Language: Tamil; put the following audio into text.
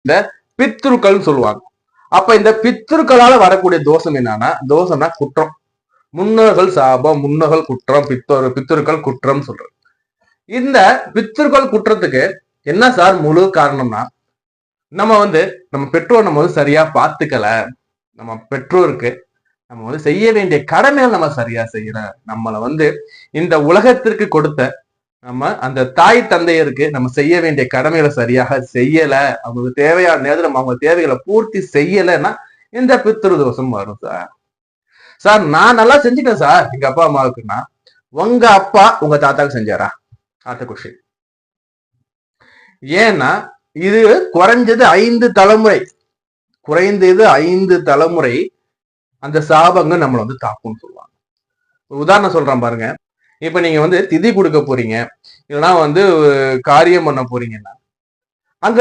இந்த பித்ருக்கள் சொல்லுவாங்க. அப்ப இந்த பித்ருக்களால வரக்கூடிய தோஷம் என்னன்னா, தோஷம்னா குற்றம். முன்னோர்கள் சாபம், முன்னோர்கள் குற்றம், பித்ருக்கள் குற்றம் சொல்றது. இந்த பித்ருக்கள் குற்றத்துக்கு என்ன சார் முழு காரணம்னா, நம்ம பெற்றோர் நம்ம சரியா பார்த்துக்கல. நம்ம பெற்றோருக்கு நம்ம செய்ய வேண்டிய கடமைகள் நம்ம சரியா செய்யல. நம்மளை இந்த உலகத்திற்கு கொடுத்த நம்ம அந்த தாய் தந்தையருக்கு நம்ம செய்ய வேண்டிய கடமைகளை சரியாக செய்யல. அவங்களுக்கு தேவையான நேரத்தில் நம்ம அவங்க தேவைகளை பூர்த்தி செய்யலைன்னா இந்த பித்ரு தோஷம் வரும் சார். சார் நான் நல்லா செஞ்சுட்டேன் சார் எங்க அப்பா அம்மாவுக்குன்னா, உங்க அப்பா உங்க தாத்தாவுக்கு செஞ்சாரா? அடுத்த கொஸ்டின். ஏன்னா இது குறைஞ்சது 5 தலைமுறை, குறைந்தது 5 தலைமுறை அந்த சாபங்கள் நம்மளை தாக்கும்னு சொல்லுவாங்க. ஒரு உதாரணம் சொல்றேன் பாருங்க. இப்ப நீங்க திதி கொடுக்க போறீங்க, இல்லைன்னா காரியம் பண்ண போறீங்கன்னா, அங்க